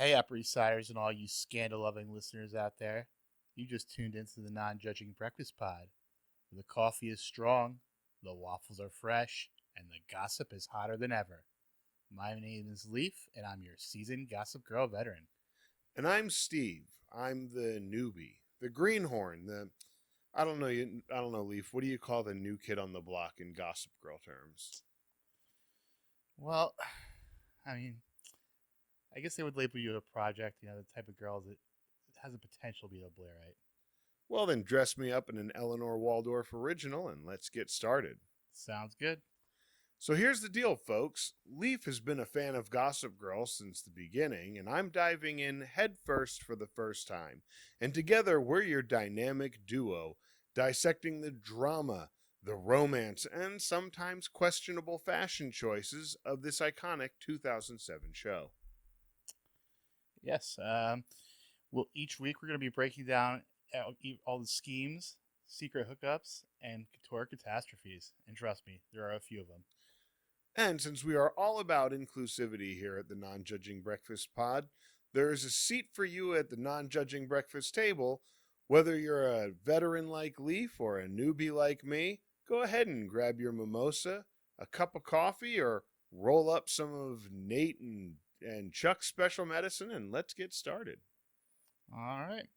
Hey, Upper East Siders and all you scandal-loving listeners out there. You just tuned into the Non-Judging Breakfast Pod, where the coffee is strong, the waffles are fresh, and the gossip is hotter than ever. My name is Leif, and I'm your seasoned Gossip Girl veteran. And I'm Steve. I'm the newbie, the greenhorn, I don't know, Leaf. What do you call the new kid on the block in Gossip Girl terms? Well, I mean, I guess they would label you a project, the type of girl that has the potential to be a Blairite. Well, then dress me up in an Eleanor Waldorf original and let's get started. Sounds good. So here's the deal, folks. Leaf has been a fan of Gossip Girl since the beginning, and I'm diving in headfirst for the first time. And together, we're your dynamic duo, dissecting the drama, the romance, and sometimes questionable fashion choices of this iconic 2007 show. Yes. Well, each week we're going to be breaking down all the schemes, secret hookups, and couture catastrophes. And trust me, there are a few of them. And since we are all about inclusivity here at the Non-Judging Breakfast Pod, there is a seat for you at the Non-Judging Breakfast table. Whether you're a veteran like Leaf or a newbie like me, go ahead and grab your mimosa, a cup of coffee, or roll up some of Nate and Chuck's special medicine, and let's get started. All right.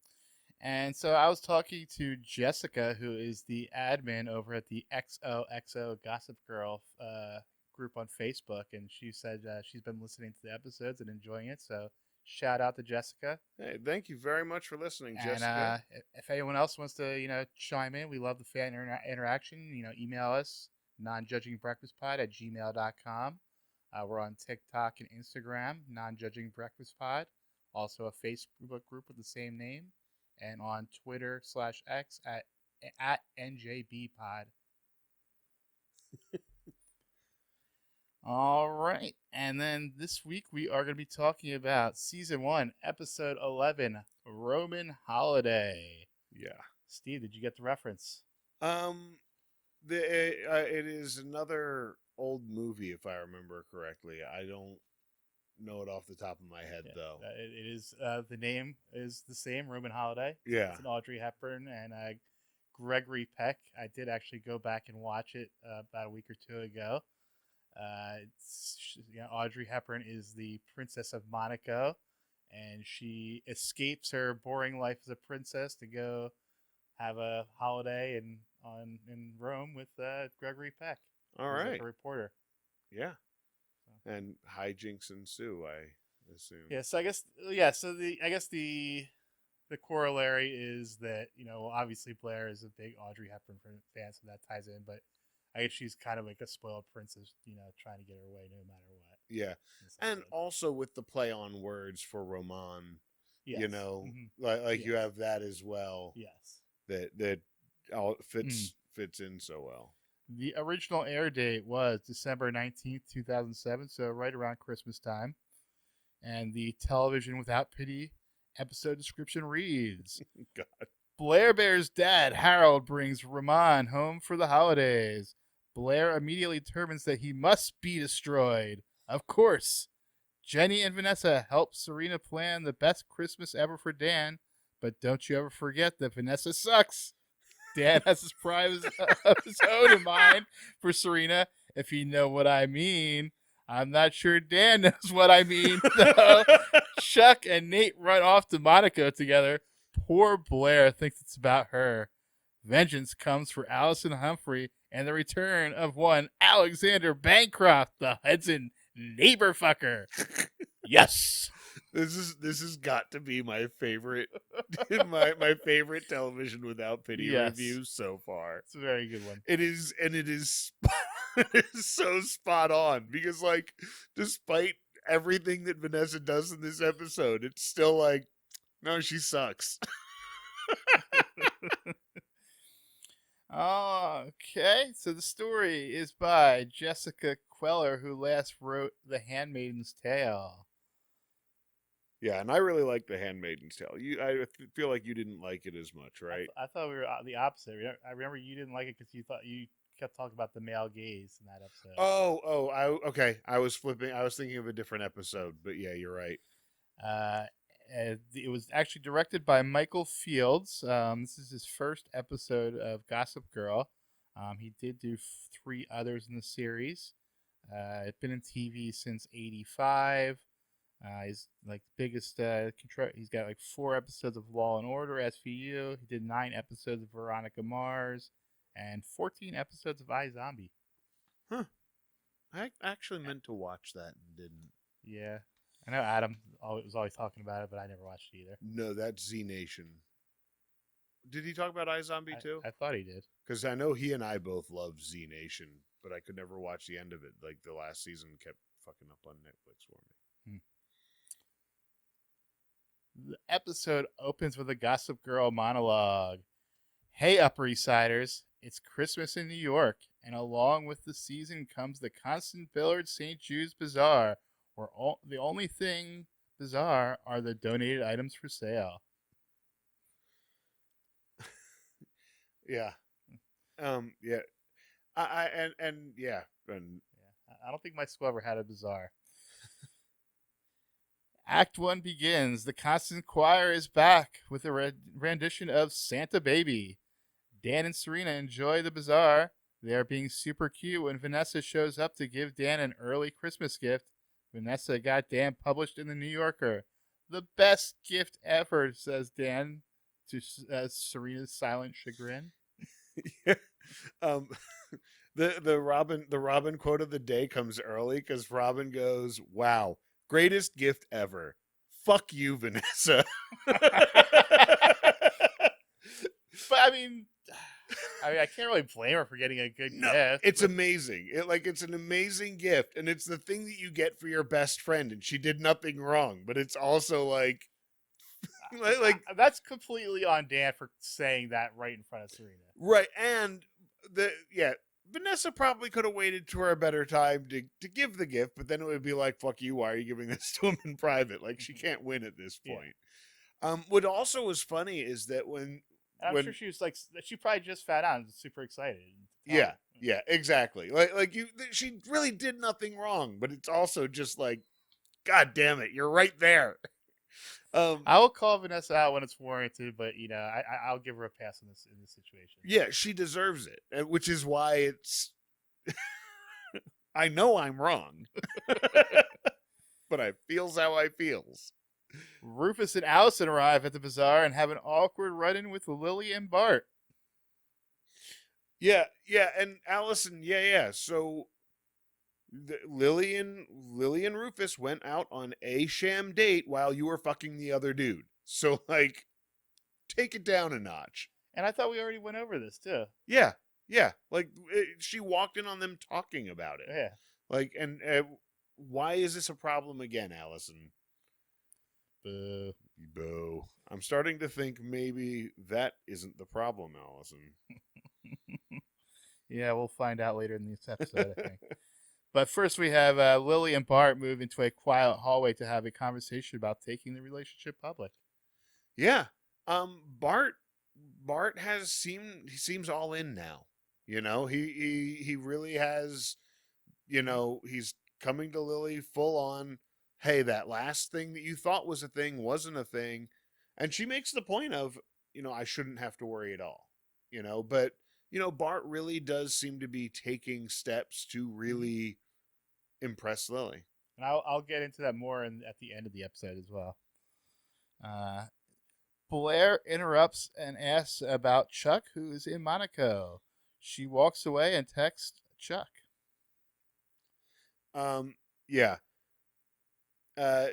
And so I was talking to Jessica, who is the admin over at the XOXO Gossip Girl group on Facebook, and she said she's been listening to the episodes and enjoying it. So shout out to Jessica. Hey, thank you very much for listening, And Jessica. if anyone else wants to chime in, we love the fan interaction. Email us nonjudgingbreakfastpod@gmail.com. We're on TikTok and Instagram, Non-Judging Breakfast Pod. Also a Facebook group with the same name, and on Twitter /X at NJBpod. All right, and then this week we are going to be talking about Season 1, Episode 11, Roman Holiday. Yeah. Steve, did you get the reference? It is another old movie, if I remember correctly. I don't know it off the top of my head, though. It is the name is the same, Roman Holiday. Yeah. It's an Audrey Hepburn and Gregory Peck. I did actually go back and watch it about a week or two ago. Audrey Hepburn is the Princess of Monaco, and she escapes her boring life as a princess to go have a holiday in Rome with Gregory Peck. All right, like a reporter. Yeah, so. And hijinks ensue, I assume. Yeah, so I guess the corollary is that obviously Blair is a big Audrey Hepburn fan, so that ties in, but I guess she's kind of like a spoiled princess, trying to get her way no matter what. Yeah. And also with the play on words for Roman, yes. Like you have that as well. Yes. That all fits in so well. The original air date was December 19th, 2007, so right around Christmas time. And the Television Without Pity episode description reads, God. Blair-Bear's dad, Harold, brings Roman home for the holidays. Blair immediately determines that he must be destroyed. Of course. Jenny and Vanessa help Serena plan the best Christmas ever for Dan, but don't you ever forget that Vanessa sucks. Dan has his pride of his own in mind for Serena, if you know what I mean. I'm not sure Dan knows what I mean, though. Chuck and Nate run off to Monaco together. Poor Blair thinks it's about her. Vengeance comes for Alison Humphrey and the return of one Alexander Bancroft, the Hudson Neighborfucker. Yes. This has got to be my favorite my favorite Television Without Pity review so far. It's a very good one. It is, and it is so spot on because, like, despite everything that Vanessa does in this episode, it's still like, no, she sucks. Okay, so the story is by Jessica Queller, who last wrote The Handmaid's Tale. Yeah, and I really like The Handmaid's Tale. I feel like you didn't like it as much, right? I thought we were the opposite. I remember you didn't like it because you thought you kept talking about the male gaze in that episode. Okay. I was flipping. I was thinking of a different episode, but yeah, you're right. It was actually directed by Michael Fields. This is his first episode of Gossip Girl. He did do three others in the series. It's been in TV since '85. He's like biggest control. He's got like 4 episodes of Law and Order SVU. He did 9 episodes of Veronica Mars, and 14 episodes of iZombie. Huh. I actually meant to watch that and didn't. Yeah, I know Adam was always talking about it, but I never watched it either. No, that's Z Nation. Did he talk about iZombie too? I thought he did. Because I know he and I both love Z Nation, but I could never watch the end of it. Like the last season kept fucking up on Netflix for me. The episode opens with a Gossip Girl monologue. Hey, Upper East Siders, it's Christmas in New York, and along with the season comes the constant Billard St. Jude's Bazaar, where the only thing bizarre are the donated items for sale. Yeah. Yeah. I don't think my school ever had a bazaar. Act 1 begins. The Constant Choir is back with a rendition of Santa Baby. Dan and Serena enjoy the bazaar. They are being super cute when Vanessa shows up to give Dan an early Christmas gift. Vanessa got Dan published in the New Yorker. The best gift ever, says Dan to Serena's silent chagrin. Yeah. The Robin quote of the day comes early because Robin goes, "Wow, greatest gift ever. Fuck you, Vanessa." But I mean, I can't really blame her for getting a good gift. It's amazing. It's an amazing gift, and it's the thing that you get for your best friend, and she did nothing wrong. But it's also like that's completely on Dan for saying that right in front of Serena. Right, and Vanessa probably could have waited to a better time to give the gift, but then it would be like, fuck you, why are you giving this to him in private? Like, she can't win at this point. Yeah. What also was funny is that when sure she was like, she probably just found out and was super excited. Yeah, exactly. She really did nothing wrong, but it's also just like, God damn it, you're right there. I will call Vanessa out when it's warranted, but I'll give her a pass in this situation. Yeah, she deserves it, which is why it's. I know I'm wrong, but I feels how I feels. Rufus and Alison arrive at the bazaar and have an awkward run-in with Lily and Bart. Yeah, and Alison, So Lily and Rufus went out on a sham date while you were fucking the other dude. So, like, take it down a notch. And I thought we already went over this, too. Yeah. Like, she walked in on them talking about it. Yeah. Like, and why is this a problem again, Alison? Boo. I'm starting to think maybe that isn't the problem, Alison. Yeah, we'll find out later in this episode, I think. But first we have Lily and Bart move into a quiet hallway to have a conversation about taking the relationship public. Yeah. Bart seems all in now. He really has, he's coming to Lily full on, hey, that last thing that you thought was a thing wasn't a thing. And she makes the point of, I shouldn't have to worry at all. But Bart really does seem to be taking steps to really impress Lily. And I'll get into that more at the end of the episode as well. Blair interrupts and asks about Chuck, who is in Monaco. She walks away and texts Chuck. Yeah.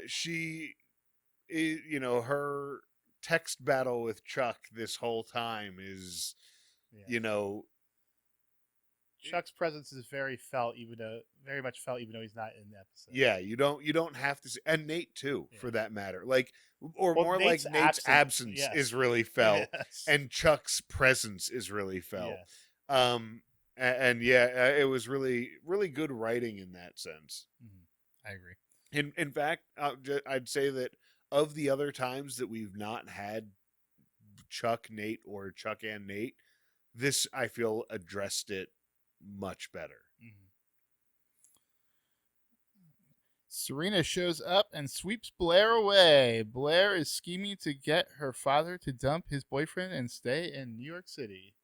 She, her text battle with Chuck this whole time is, Chuck's presence is very much felt, even though he's not in the episode. Yeah, you don't have to, and Nate too, for that matter. Like, more Nate's like Nate's absence is really felt, yes. and Chuck's presence is really felt. Yes. It was really, really good writing in that sense. Mm-hmm. I agree. In fact, I'd say that of the other times that we've not had Chuck, Nate, or Chuck and Nate, this, I feel, addressed it much better. Mm-hmm. Serena shows up and sweeps Blair away. Blair is scheming to get her father to dump his boyfriend and stay in New York City.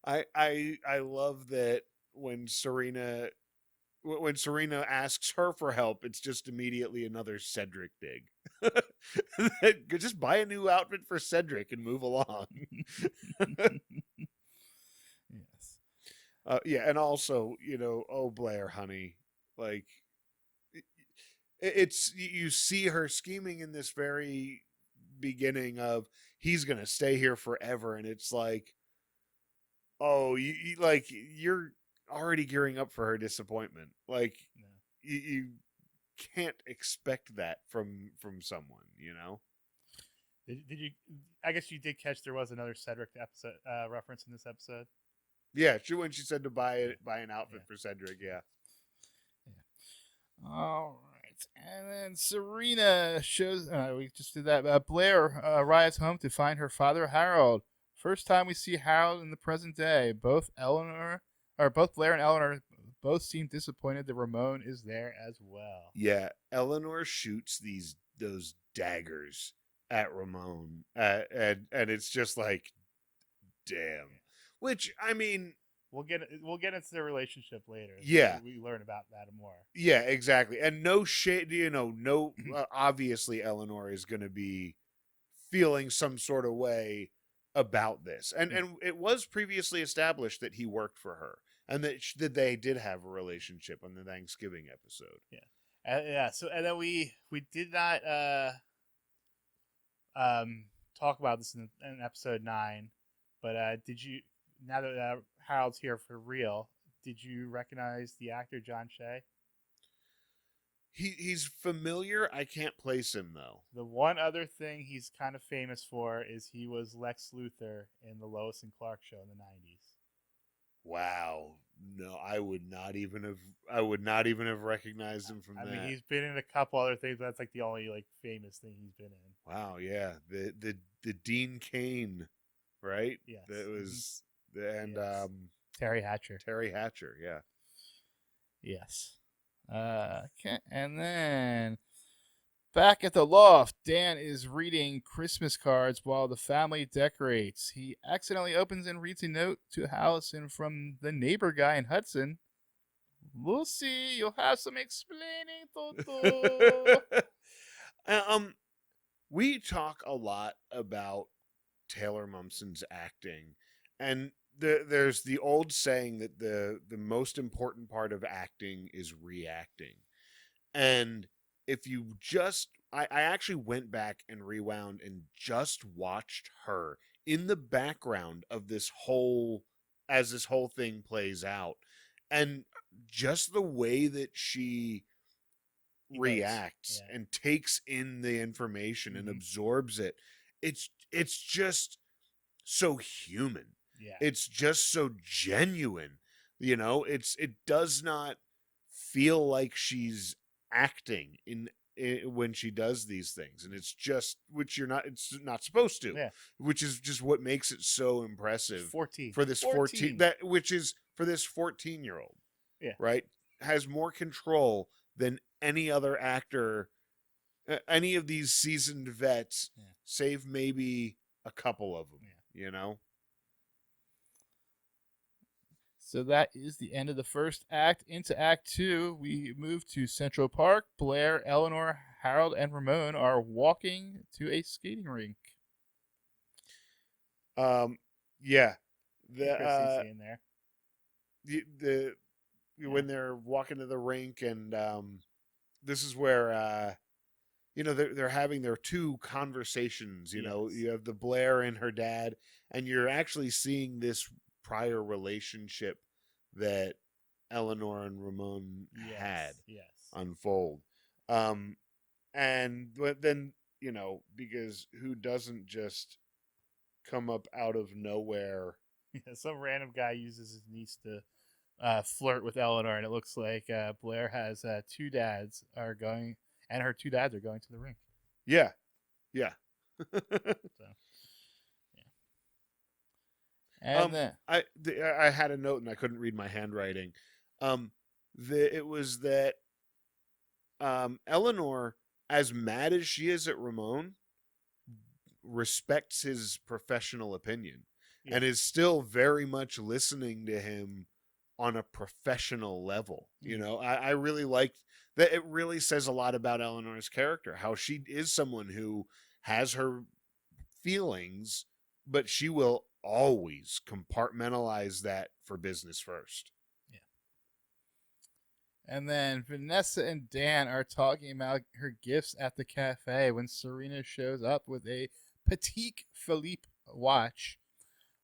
I love that when Serena asks her for help, it's just immediately another Cedric dig. Just buy a new outfit for Cedric and move along. Yes. Yeah, and also, oh Blair, honey, like it's you see her scheming in this very beginning of he's gonna stay here forever, and it's like, oh, you're already gearing up for her disappointment. Like you can't expect that from someone, Did you? I guess you did catch there was another Cedric episode reference in this episode. Yeah, when she said to buy an outfit for Cedric. Yeah. All right. And then Serena shows. We just did that. Blair arrives home to find her father, Harold. First time we see Harold in the present day. Both Blair and Eleanor both seem disappointed that Ramon is there as well. Yeah, Eleanor shoots those daggers at Ramon, and it's just like, damn. Which, I mean, we'll get into their relationship later. Yeah, we learn about that more. Yeah, exactly. And no shade, obviously Eleanor is going to be feeling some sort of way about this, and it was previously established that he worked for her, and that they did have a relationship on the Thanksgiving episode. Yeah, So and then we did not talk about this in episode 9, but did you? Now that Harold's here for real, did you recognize the actor John Shea? He's familiar. I can't place him though. The one other thing he's kind of famous for is he was Lex Luthor in the Lois and Clark show in the 90s. Wow. No, I would not even have recognized him from that. I mean, he's been in a couple other things, but that's like the only famous thing he's been in. Wow, yeah. The Dean Cain, right? Yes. That was Terry Hatcher. Yeah. Yes. Okay, and then back at the loft, Dan is reading Christmas cards while the family decorates. He accidentally opens and reads a note to Alison from the neighbor guy in Hudson. Lucy, you'll have some explaining to do. We talk a lot about Taylor Momsen's acting, and there's the old saying that the most important part of acting is reacting. And if you I actually went back and rewound and just watched her in the background of this whole thing plays out, and just the way that she reacts and takes in the information and absorbs it, it's just so human. Yeah. It's just so genuine. It does not feel like she's acting in when she does these things, and it's just it's not supposed to. Yeah. Which is just what makes it so impressive. 14 for this 14 for this 14-year-old. Yeah. Right? Has more control than any other actor, any of these seasoned vets, save maybe a couple of them. So that is the end of the first act. Into Act 2, we move to Central Park. Blair, Eleanor, Harold, and Ramon are walking to a skating rink. Yeah. Chrissy's in there. When they're walking to the rink, and this is where they're having their two conversations. You have the Blair and her dad, and you're actually seeing this prior relationship that Eleanor and Ramon had unfold. And then, because who doesn't just come up out of nowhere? Some random guy uses his niece to flirt with Eleanor, and it looks like Blair has two dads and her two dads are going to the rink. Yeah. And then I had a note and I couldn't read my handwriting. It was that Eleanor, as mad as she is at Ramon, respects his professional opinion and is still very much listening to him on a professional level. You know, I really like that. It really says a lot about Eleanor's character, how she is someone who has her feelings, but she will always compartmentalize that for business first. Yeah. And then Vanessa and Dan are talking about her gifts at the cafe when Serena shows up with a Patek Philippe watch,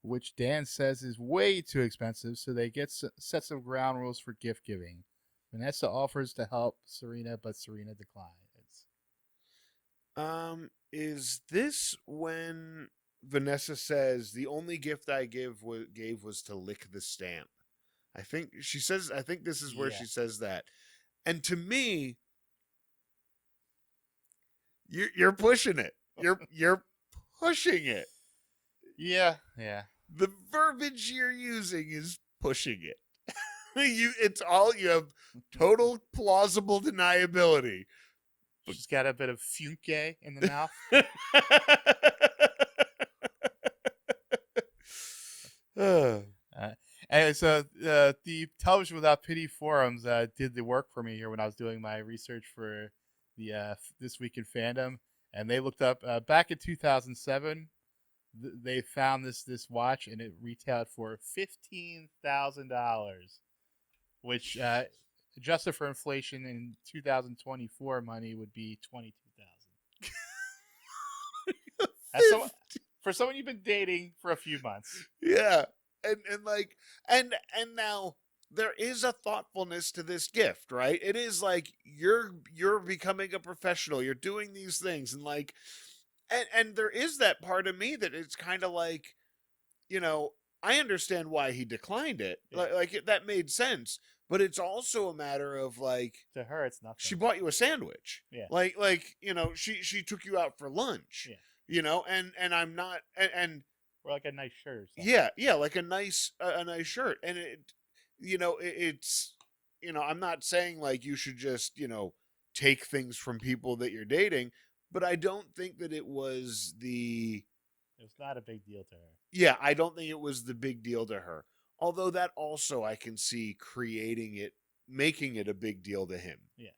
which Dan says is way too expensive, so they set some ground rules for gift giving. Vanessa offers to help Serena, but Serena declines. Is this when Vanessa says the only gift I gave was to lick the stamp? I think she says. I think this is where she says that. And to me, you're pushing it. You're pushing it. Yeah. The verbiage you're using is pushing it. You have total plausible deniability. She's got a bit of funke in the mouth. Anyway, so the Television Without Pity forums did the work for me here when I was doing my research for the This Week in Fandom, and they looked up back in 2007. They found this watch, and it retailed for $15,000, which adjusted for inflation in 2024 money would be $22,000. For someone you've been dating for a few months. Yeah. And now there is a thoughtfulness to this gift, right? It is like you're becoming a professional, you're doing these things, and like and there is that part of me that it's kind of like, you know, I understand why he declined it. Yeah. Like that made sense, but it's also a matter of like, to her it's nothing. She bought you a sandwich. Yeah. Like you know, she took you out for lunch. Yeah. You know, and I'm not and or like a nice shirt or something. Yeah, like a nice shirt. And it's I'm not saying like you should just, take things from people that you're dating, but I don't think that it was not a big deal to her. Yeah, I don't think it was the big deal to her. Although that also I can see making it a big deal to him. Yeah.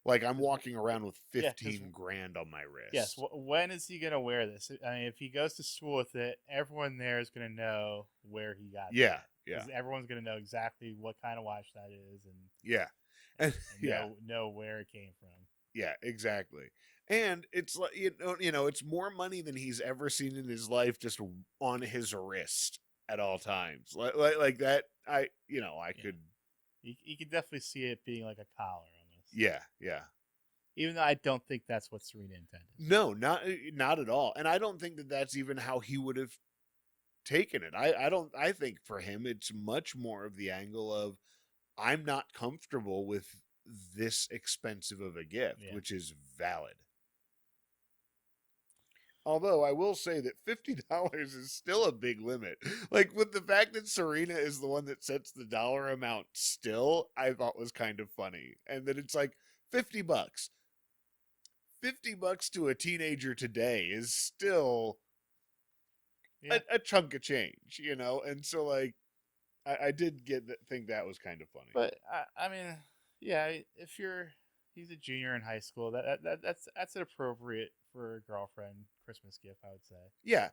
Like I'm walking around with 15 grand on my wrist. Yes. When is he going to wear this? I mean, if he goes to school with it, everyone there is going to know where he got it. Yeah. Everyone's going to know exactly what kind of watch that is. And know where it came from. Yeah, exactly. And it's like, it's more money than he's ever seen in his life just on his wrist at all times. Like that. I could. You could definitely see it being like a collar. Yeah. Even though I don't think that's what Serena intended. No, not at all. And I don't think that that's even how he would have taken it. I think for him it's much more of the angle of I'm not comfortable with this expensive of a gift, which is valid. Although I will say that $50 is still a big limit. Like with the fact that Serena is the one that sets the dollar amount still, I thought was kind of funny. And that it's like $50. $50 to a teenager today is still a chunk of change, And so like I did think that was kind of funny. But I mean, yeah, if he's a junior in high school, that's appropriate for a girlfriend Christmas gift, I would say. Yeah.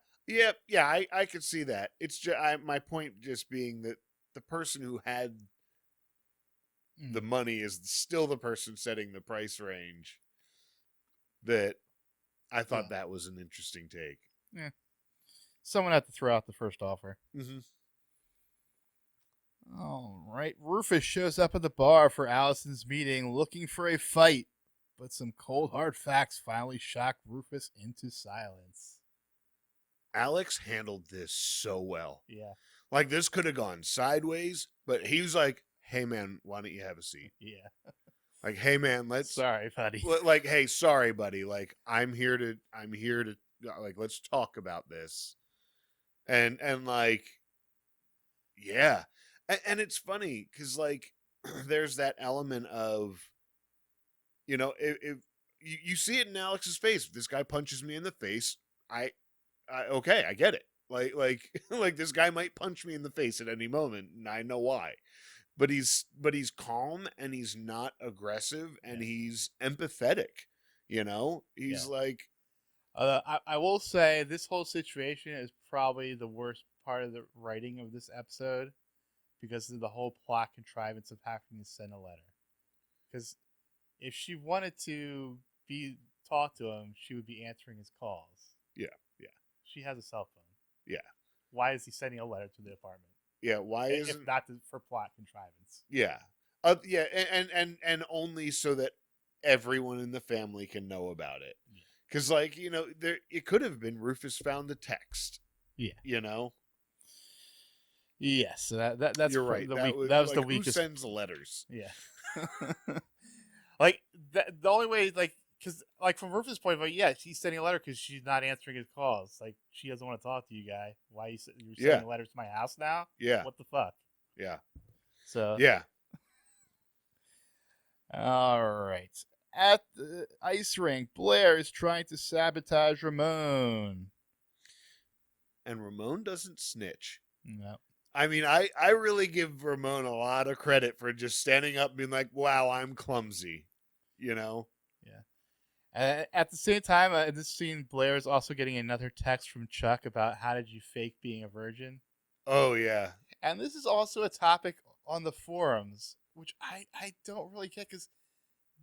I could see that. It's just my point just being that the person who had the money is still the person setting the price range. That I thought that was an interesting take. Yeah, someone had to throw out the first offer. Mm-hmm. All right, Rufus shows up at the bar for Allison's meeting, looking for a fight. But some cold, hard facts finally shock Rufus into silence. Alex handled this so well. Yeah. Like, this could have gone sideways, but he was like, hey, man, why don't you have a seat? Yeah. Like, hey, man, Sorry, buddy. Like, hey, sorry, buddy. Like, I'm here to, like, let's talk about this. And like, yeah. And it's funny, because, like, there's that element of You know, if you see it in Alex's face, if this guy punches me in the face, okay, I get it. Like this guy might punch me in the face at any moment, and I know why. But he's calm, and he's not aggressive, and he's empathetic. You know, he's like, I will say this whole situation is probably the worst part of the writing of this episode because of the whole plot contrivance of having to send a letter. Because if she wanted to talk to him, she would be answering his calls. yeah. She has a cell phone. Yeah. Why is he sending a letter to the apartment? Yeah, why isn't... If not for plot contrivance? Yeah. Yeah, and only so that everyone in the family can know about it. Because, like, you know, it could have been Rufus found the text. Yeah. You know? Yes, that's You're right. that was like, the weakest. Who sends letters? Yeah. Like, the only way, like, because, like, from Rufus' point of view, yeah, he's sending a letter because she's not answering his calls. Like, she doesn't want to talk to you, guy. Why you're sending letters to my house now? Yeah. What the fuck? Yeah. So. Yeah. All right. At the ice rink, Blair is trying to sabotage Ramon. And Ramon doesn't snitch. No. I mean, I really give Ramon a lot of credit for just standing up and being like, wow, I'm clumsy. You know? Yeah. At the same time, in this scene, Blair is also getting another text from Chuck about how did you fake being a virgin? Oh, yeah. And this is also a topic on the forums, which I don't really get because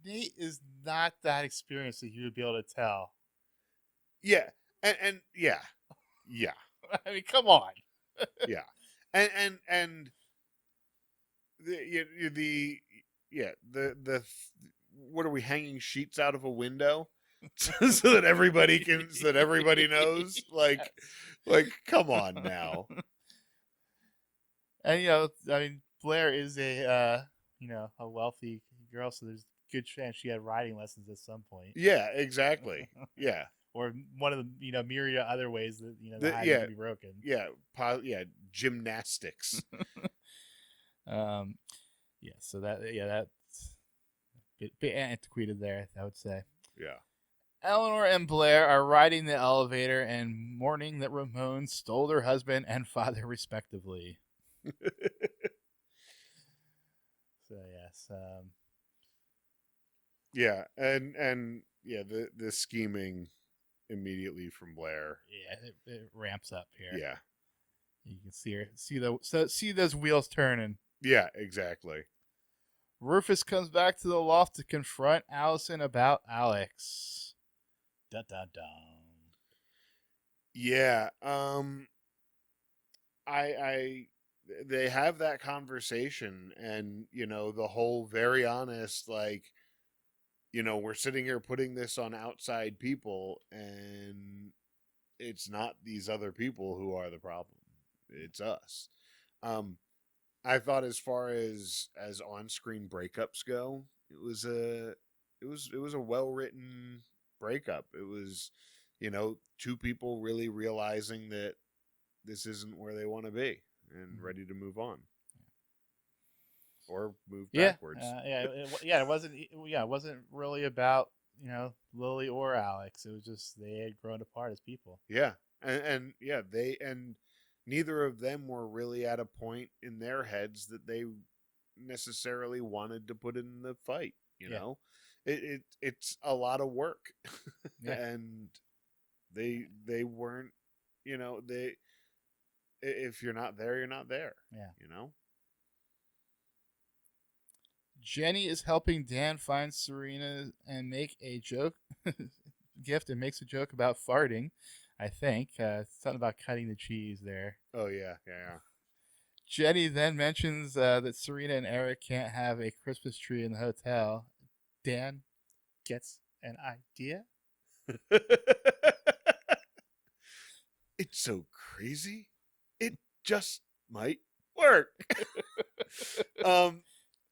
Nate is not that experienced that he would be able to tell. Yeah. And yeah. Yeah. I mean, come on. Yeah. And the what are we, hanging sheets out of a window so that everybody knows? Like come on now. And, you know, I mean, Blair is a wealthy girl, so there's a good chance she had riding lessons at some point. Yeah, exactly. Yeah. Or one of the myriad other ways that the hide can be broken. Yeah, gymnastics. So that's a bit antiquated there, I would say. Yeah. Eleanor and Blair are riding the elevator and mourning that Ramon stole their husband and father respectively. So yes. Yeah, and yeah, the scheming immediately from Blair. Yeah, it ramps up here. Yeah. You can see those wheels turning. Yeah, exactly. Rufus comes back to the loft to confront Alison about Alex. Dun dun dun. Yeah. They have that conversation, and the whole very honest, like, we're sitting here putting this on outside people, and it's not these other people who are the problem. It's us. I thought as far as on-screen breakups go, it was a well-written breakup. It was, two people really realizing that this isn't where they want to be and ready to move on. Or move backwards. It wasn't really about Lily or Alex. It was just they had grown apart as people. Yeah, and neither of them were really at a point in their heads that they necessarily wanted to put in the fight. You know, it's a lot of work, and they weren't. If you're not there, you're not there. Yeah. Jenny is helping Dan find Serena and make a joke gift and makes a joke about farting, I think. Something about cutting the cheese there. Oh, yeah. Jenny then mentions that Serena and Eric can't have a Christmas tree in the hotel. Dan gets an idea. It's so crazy. It just might work.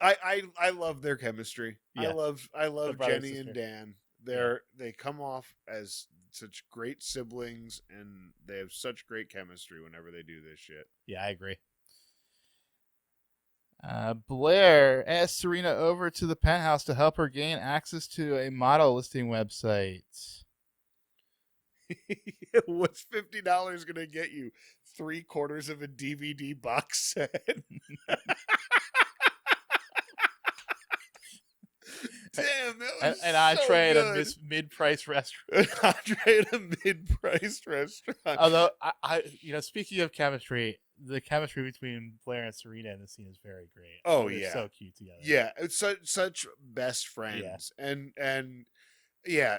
I love their chemistry. Yeah. I love Jenny and Dan. They come off as such great siblings, and they have such great chemistry whenever they do this shit. Yeah, I agree. Blair asks Serena over to the penthouse to help her gain access to a model listing website. What's $50 gonna get you? 3/4 of a DVD box set. Damn, that was An entree so at a good. mid-price restaurant. An entree at a mid-priced restaurant. Although, speaking of chemistry, the chemistry between Blair and Serena in the scene is very great. Oh, They're yeah. so cute together. Yeah, it's such best friends. Yeah. And yeah,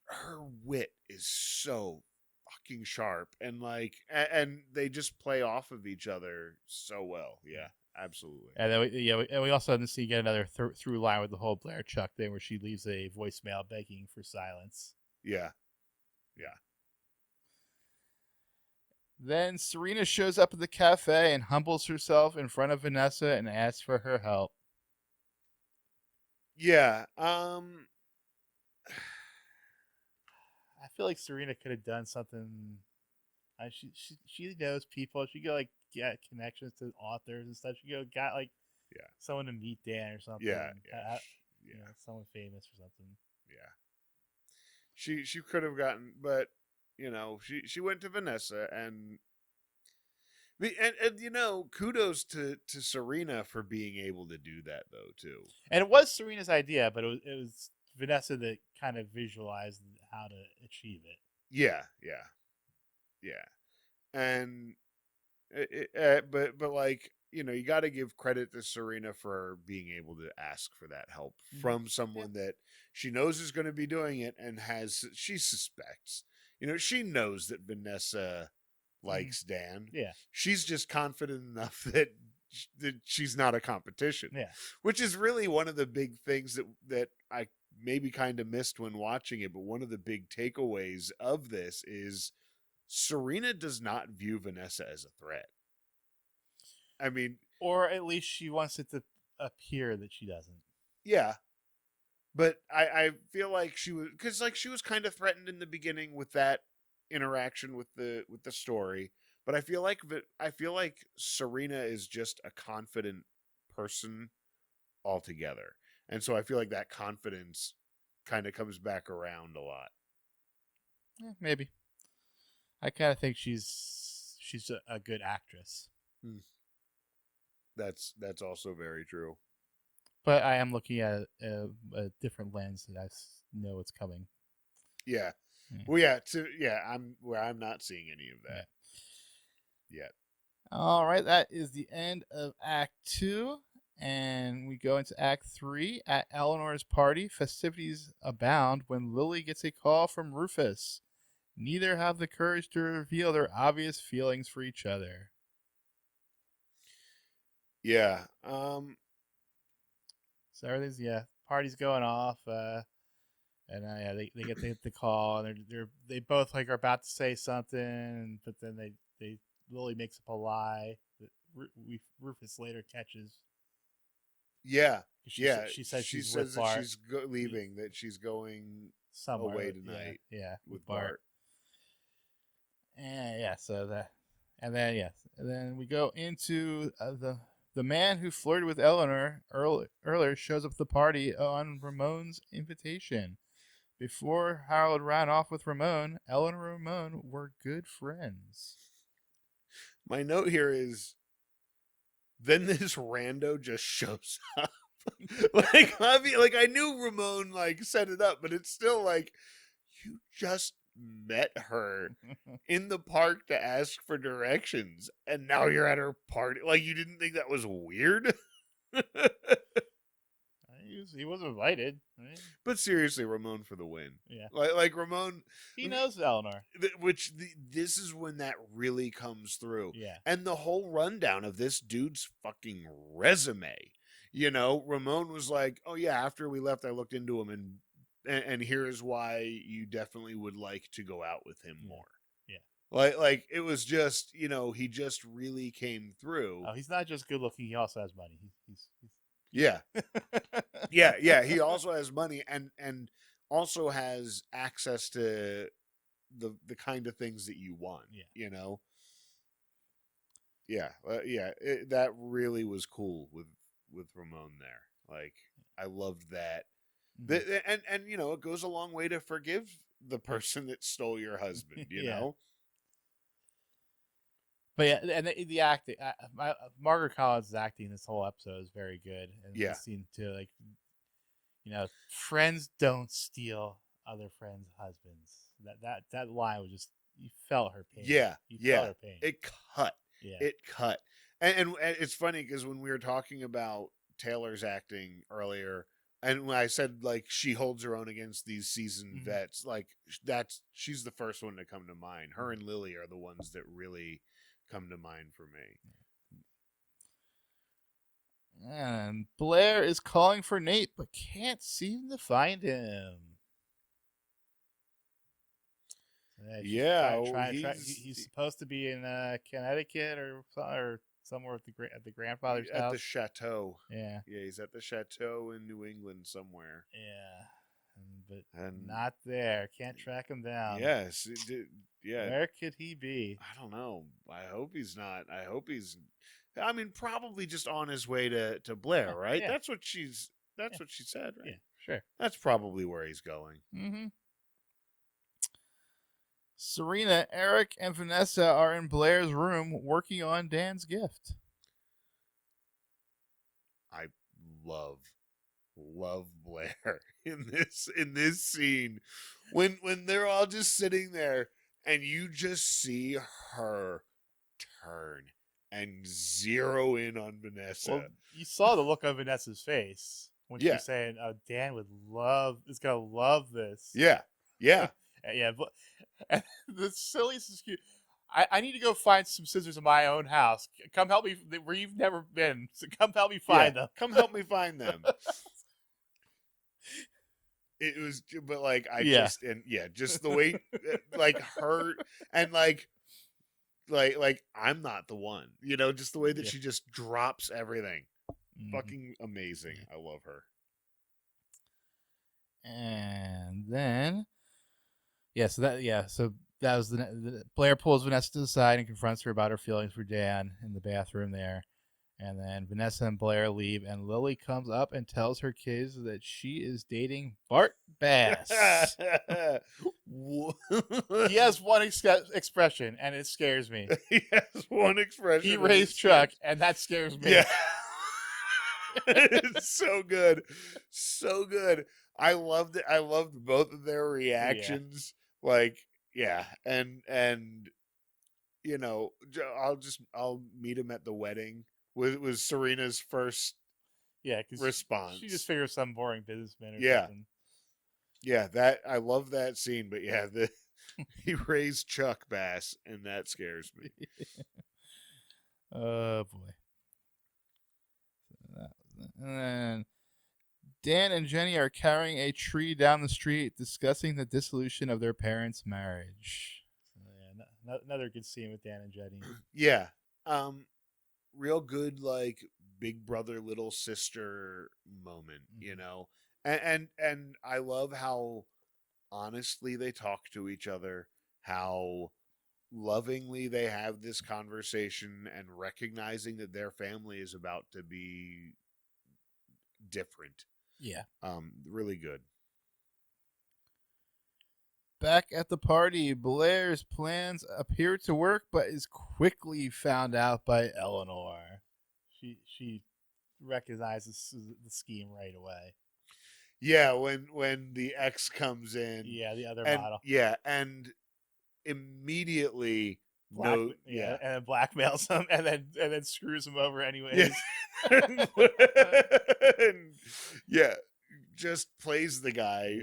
her wit is so fucking sharp, and and they just play off of each other so well. Yeah, absolutely. And then we also in the scene get another through line with the whole Blair Chuck thing where she leaves a voicemail begging for silence. Yeah. Then Serena shows up at the cafe and humbles herself in front of Vanessa and asks for her help. Yeah. I feel like Serena could have done something. She knows people. She could get connections to authors and stuff. She could have got someone to meet Dan or something. Yeah. Someone famous or something. Yeah. She could have gotten, but she went to Vanessa and kudos to Serena for being able to do that though too. And it was Serena's idea, but it was Vanessa that kind of visualized how to achieve it. Yeah. And but you got to give credit to Serena for being able to ask for that help from someone that she knows is going to be doing it and she suspects. She knows that Vanessa likes Dan. Yeah. She's just confident enough that she's not a competition. Yeah. Which is really one of the big things that I maybe kind of missed when watching it, but one of the big takeaways of this is Serena does not view Vanessa as a threat. I mean, or at least she wants it to appear that she doesn't. Yeah. But I feel like she was, because she was kind of threatened in the beginning with that interaction with the story. But I feel like Serena is just a confident person altogether, and so I feel like that confidence kind of comes back around a lot. Maybe. I kind of think she's a good actress. That's also very true. But I am looking at a different lens that I know it's coming. Yeah. Well, yeah. I'm not seeing any of that yet. All right, that is the end of Act 2, and we go into Act 3. At Eleanor's party, festivities abound when Lily gets a call from Rufus. Neither have the courage to reveal their obvious feelings for each other. Yeah. So everything's party's going off, and they get the call, and they both are about to say something, but then they Lily makes up a lie that Rufus later catches. Yeah, she says that she's leaving, that she's going somewhere away tonight. Yeah, with Bart. And and then we go into the man who flirted with Eleanor earlier shows up at the party on Ramon's invitation. Before Harold ran off with Ramon, Eleanor and Ramon were good friends. My note here is, then this rando just shows up. I knew Ramon set it up, but it's still you just met her in the park to ask for directions, and now you're at her party. You didn't think that was weird? He was invited, right? But seriously, Ramon for the win. Yeah, Ramon, he knows Eleanor. This is when that really comes through. Yeah, and the whole rundown of this dude's fucking resume. Ramon was like, "Oh yeah, after we left, I looked into him, and here's why you definitely would like to go out with him more." Yeah, it was just he just really came through. Oh, he's not just good looking; he also has money. He's Yeah. yeah. He also has money and also has access to the kind of things that you want. Yeah. Yeah, that really was cool with Ramon there. Like, I loved that. And it goes a long way to forgive the person that stole your husband. Yeah. But yeah, and the acting, Margaret Collins' acting this whole episode is very good, and Yeah. this scene too, like, friends don't steal other friends' husbands. That line was just, you felt her pain. Yeah, You felt yeah. her pain. It cut. Yeah. It cut. And it's funny because when we were talking about Taylor's acting earlier, and when I said like she holds her own against these seasoned vets, like she's the first one to come to mind. Her and Lily are the ones that really come to mind for me. And Blair is calling for Nate, but can't seem to find him. He's supposed to be in Connecticut or somewhere at the grandfather's house. At the chateau. Yeah. Yeah, he's at the chateau in New England somewhere. Yeah. But not there. Can't track him down. Yes. Yeah. Where could he be? I don't know. I hope he's not. I hope he's, I mean, probably just on his way to Blair, right? Yeah. That's what she said, right? Yeah, sure. That's probably where he's going. Mm-hmm. Serena, Eric, and Vanessa are in Blair's room working on Dan's gift. I love Blair in this scene when they're all just sitting there and you just see her turn and zero in on Vanessa. Well, you saw the look on Vanessa's face when she was saying, "Oh, Dan is gonna love this." Yeah. Yeah. Yeah, but the silliest excuse. I need to go find some scissors in my own house. Come help me where you've never been. So come help me find them. Come help me find them. It was, but like just the way, like her and like I'm not the one, just the way that she just drops everything. Fucking amazing. I love her. And then, so that was Blair pulls Vanessa to the side and confronts her about her feelings for Dan in the bathroom there. And then Vanessa and Blair leave, and Lily comes up and tells her kids that she is dating Bart Bass. He has one expression, and it scares me. He has one expression. He raised Chuck, and that scares me. Yeah. It's so good. So good. I loved it. I loved both of their reactions. Yeah. Like, yeah. And I'll meet him at the wedding. Was Serena's first response. She just figures some boring businessman or something. Yeah, I love that scene, but he raised Chuck Bass, and that scares me. Oh boy. And then Dan and Jenny are carrying a tree down the street, discussing the dissolution of their parents' marriage. So, yeah, another good scene with Dan and Jenny. Yeah. Real good, like, big brother, little sister moment, And I love how honestly they talk to each other, how lovingly they have this conversation, and recognizing that their family is about to be different. Yeah. Really good. Back at the party, Blair's plans appear to work, but is quickly found out by Eleanor. She recognizes the scheme right away. Yeah, when the ex comes in. Yeah, the other model. Yeah, and immediately and then blackmails him, and then screws him over anyways. Yeah. Just plays the guy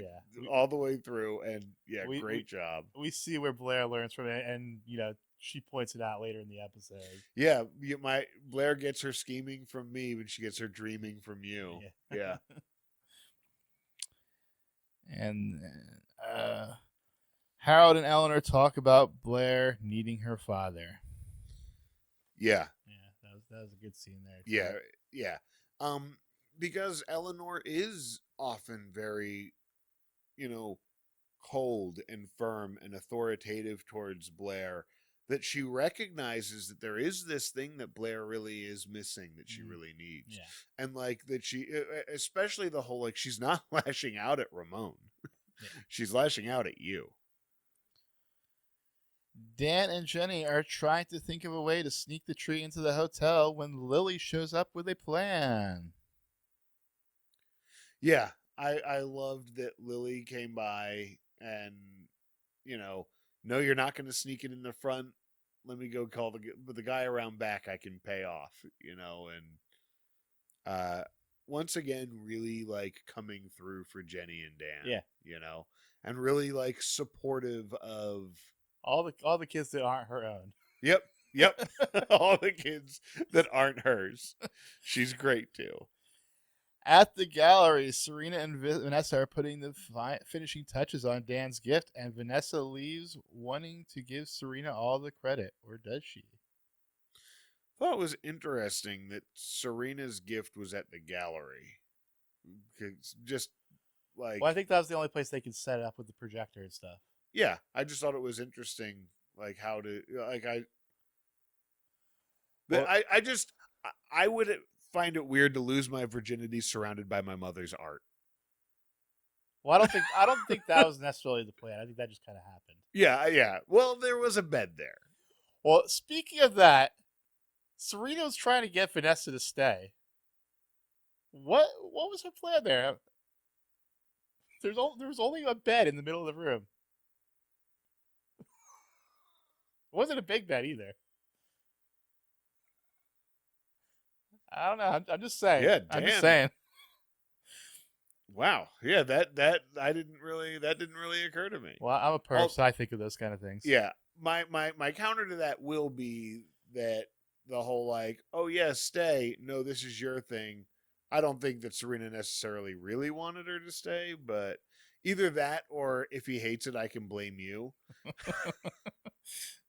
all the way through, and great job. We see where Blair learns from it, and she points it out later in the episode. Yeah, Blair gets her scheming from me, but she gets her dreaming from you. Yeah. And Harold and Eleanor talk about Blair needing her father. Yeah. Yeah, that was a good scene there. Yeah. Because Eleanor is often very, cold and firm and authoritative towards Blair. that she recognizes that there is this thing that Blair really is missing that she really needs. Yeah. And like that she, especially the whole, like, she's not lashing out at Ramon. Yeah. She's lashing out at you. Dan and Jenny are trying to think of a way to sneak the tree into the hotel when Lily shows up with a plan. Yeah, I loved that Lily came by and, no, you're not going to sneak it in the front. Let me go call the guy around back I can pay off, and once again, really like coming through for Jenny and Dan. Yeah. And really like supportive of all the kids that aren't her own. Yep. All the kids that aren't hers. She's great too. At the gallery, Serena and Vanessa are putting the finishing touches on Dan's gift, and Vanessa leaves wanting to give Serena all the credit. Or does she? I thought it was interesting that Serena's gift was at the gallery. Just like... Well, I think that was the only place they could set it up with the projector and stuff. Yeah, I just thought it was interesting, like, how to... Like, I would find it weird to lose my virginity surrounded by my mother's art. Well, I don't think that was necessarily the plan. I think that just kind of happened. Yeah. Well, there was a bed there. Well, speaking of that, Serena was trying to get Vanessa to stay. What was her plan there? There was only a bed in the middle of the room. It wasn't a big bed either. I don't know. I'm just saying. Yeah, damn. I'm just saying. Wow. Yeah, that didn't really occur to me. Well, I'm a perv, so I think of those kind of things. Yeah. My counter to that will be that the whole like, oh yeah, stay. No, this is your thing. I don't think that Serena necessarily really wanted her to stay, but either that or if he hates it, I can blame you.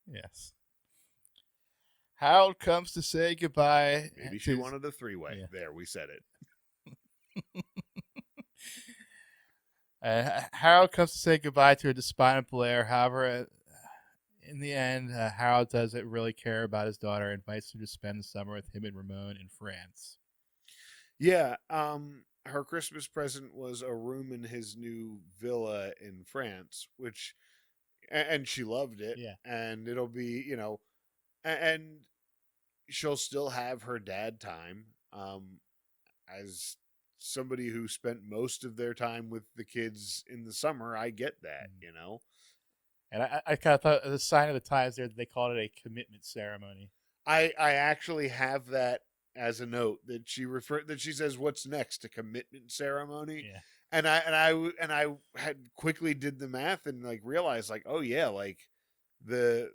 Yes. Harold comes to say goodbye. Maybe she wanted a three-way. Yeah. There, we said it. Harold comes to say goodbye to a despondent Blair. However, in the end, Harold doesn't really care about his daughter and invites her to spend the summer with him and Ramon in France. Yeah, her Christmas present was a room in his new villa in France, and she loved it. Yeah. And it'll be, and she'll still have her dad time. As somebody who spent most of their time with the kids in the summer, I get that, And I kind of thought the sign of the times there that they called it a commitment ceremony. I actually have that as a note that she says, "What's next? A commitment ceremony?" Yeah. And I had quickly did the math and like realized like, oh yeah, like the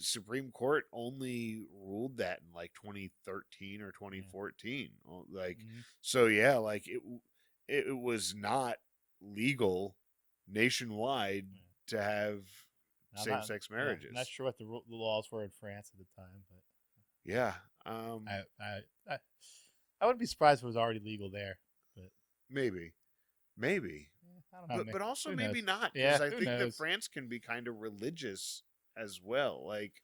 Supreme Court only ruled that in like 2013 or 2014. Like, so yeah, like it was not legal nationwide to have same-sex marriages. I'm not sure what the laws were in France at the time, but yeah, I wouldn't be surprised if it was already legal there. But maybe. I don't know, but also who maybe knows? not, Yeah, because I think knows? that France can be kind of religious as well. Like,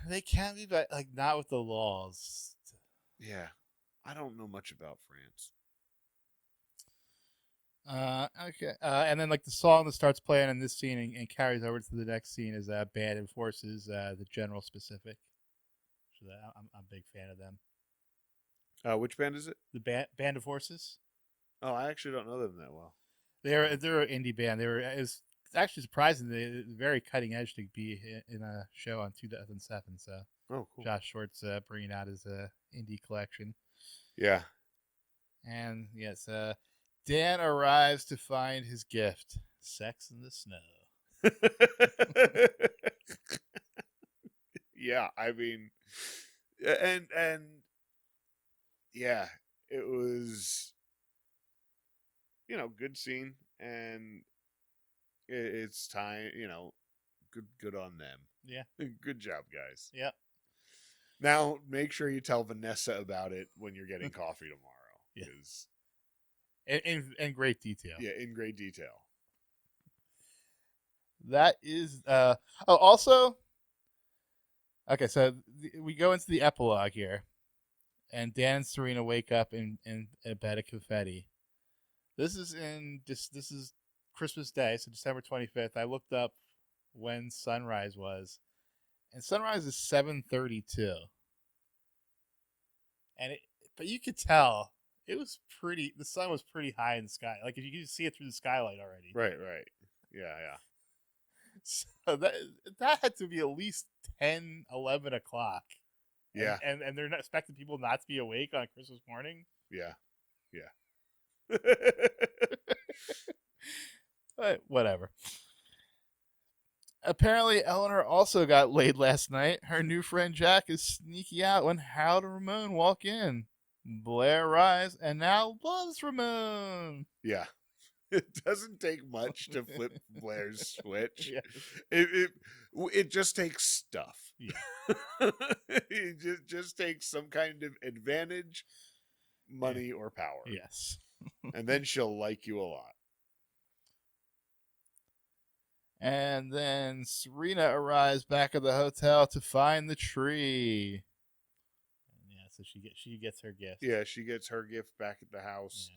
they can be, but like not with the laws. Yeah, I don't know much about France. Okay. And then like the song that starts playing in this scene and carries over to the next scene is Band of Forces, the General Specific. So I'm a big fan of them. Which band is it? The Band of Forces. Oh, I actually don't know them that well. They're an indie band. It's actually surprising. They're very cutting edge to be in a show on 2007. So, oh, cool. Josh Short's bringing out his indie collection. Yeah. And yes, Dan arrives to find his gift: sex in the snow. Yeah, I mean, and yeah, it was, good scene, and it's time, good on them. Yeah. Good job, guys. Yeah. Now, make sure you tell Vanessa about it when you're getting coffee tomorrow. Yeah. In great detail. Yeah, in great detail. That is, also, Okay, so we go into the epilogue here, and Dan and Serena wake up in a bed of confetti. This is Christmas Day, so December 25th. I looked up when sunrise was, and sunrise is 7:32. But you could tell it was pretty. The sun was pretty high in the sky. Like if you could see it through the skylight already. Right. Yeah. So that had to be at least 10, 11 o'clock. Yeah. And they're not expecting people not to be awake on Christmas morning. Yeah. But whatever. Apparently, Eleanor also got laid last night. Her new friend Jack is sneaky out when Harold and Ramon walk in. Blair arrives and now loves Ramon. Yeah. It doesn't take much to flip Blair's switch. Yeah. It just takes stuff. Yeah. It just takes some kind of advantage, money, or power. Yes. And then she'll like you a lot. And then Serena arrives back at the hotel to find the tree. Yeah, so she gets her gift. Yeah, she gets her gift back at the house,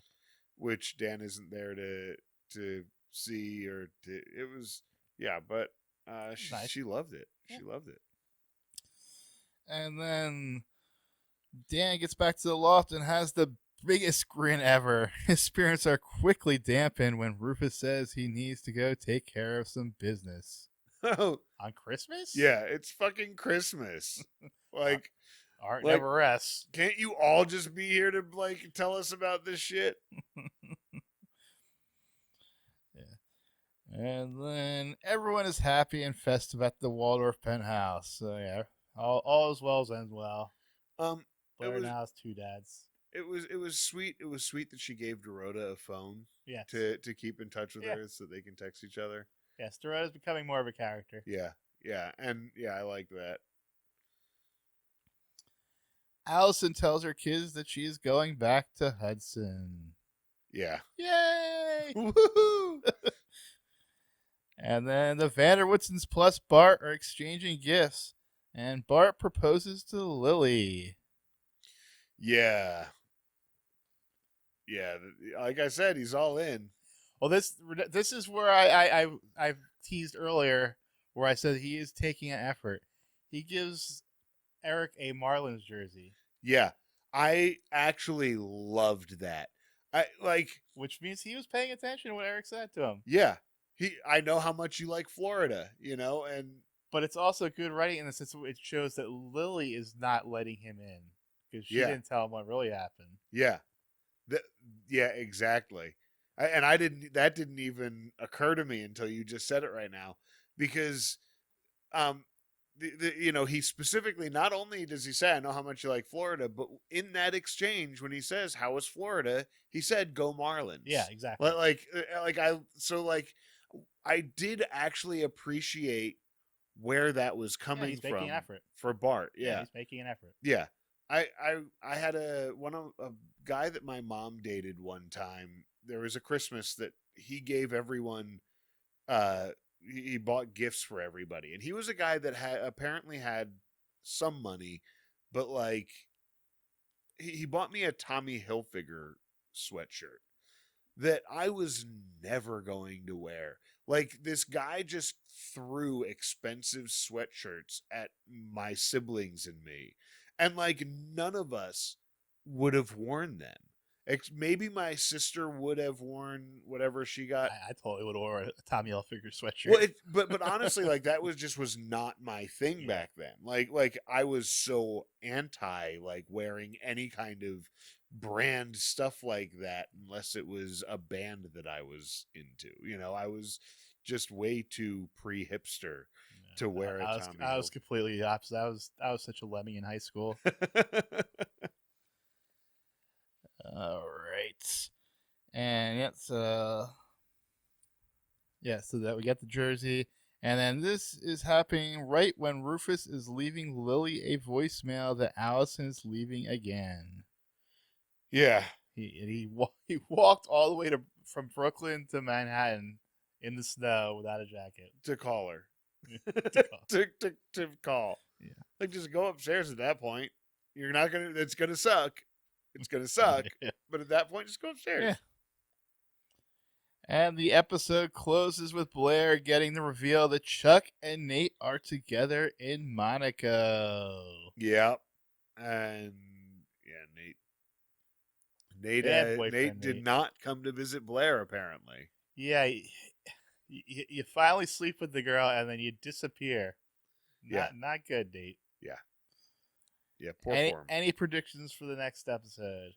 which Dan isn't there to see or to. It was but nice. she loved it. Yeah. She loved it. And then Dan gets back to the loft and has the biggest grin ever. His spirits are quickly dampened when Rufus says he needs to go take care of some business. Oh, on Christmas? Yeah, it's fucking Christmas. Like, art never rests. Can't you all just be here to tell us about this shit? Yeah. And then everyone is happy and festive at the Waldorf penthouse. So yeah, all is well as ends well. Blair now has two dads. It was sweet. It was sweet that she gave Dorota a phone. Yes. To keep in touch with her so they can text each other. Yes, Dorota's becoming more of a character. Yeah. And I like that. Alison tells her kids that she is going back to Hudson. Yeah. Yay! Woohoo! And then the Vanderwoodsons plus Bart are exchanging gifts, and Bart proposes to Lily. Yeah. Yeah, like I said, he's all in. Well, this is where I teased earlier, where I said he is taking an effort. He gives Eric a Marlins jersey. Yeah, I actually loved that. Which means he was paying attention to what Eric said to him. Yeah, I know how much you like Florida, but it's also good writing in the sense it shows that Lily is not letting him in because she didn't tell him what really happened. Yeah. Yeah, exactly. That didn't even occur to me until you just said it right now, because he specifically, not only does he say I know how much you like Florida, but in that exchange when he says how is Florida, he said go Marlins. Yeah, exactly. I did actually appreciate where that was coming he's from. Making an effort For Bart. Yeah, he's making an effort. Yeah. I had a guy that my mom dated one time. There was a Christmas that he gave everyone. He bought gifts for everybody, and he was a guy that apparently had some money, but he bought me a Tommy Hilfiger sweatshirt that I was never going to wear. This guy just threw expensive sweatshirts at my siblings and me. And none of us would have worn them. Maybe my sister would have worn whatever she got. I totally would have worn a Tommy Hilfiger sweatshirt. Well, but honestly, that was not my thing back then. I was so anti wearing any kind of brand stuff like that unless it was a band that I was into. I was just way too pre-hipster to wear a Tommy. I was completely the opposite. I was such a lemming in high school. All right, and so that we got the jersey, and then this is happening right when Rufus is leaving Lily a voicemail that Alison is leaving again. Yeah, he walked all the way from Brooklyn to Manhattan in the snow without a jacket to call her. to call. Yeah. Like, just go upstairs at that point. You're not gonna. It's gonna suck. It's gonna suck. Yeah. But at that point, just go upstairs. Yeah. And the episode closes with Blair getting the reveal that Chuck and Nate are together in Monaco. Yeah. And yeah, Nate did not come to visit Blair, apparently. Yeah, you finally sleep with the girl and then you disappear. Not good, Nate. Yeah, poor form. Any predictions for the next episode?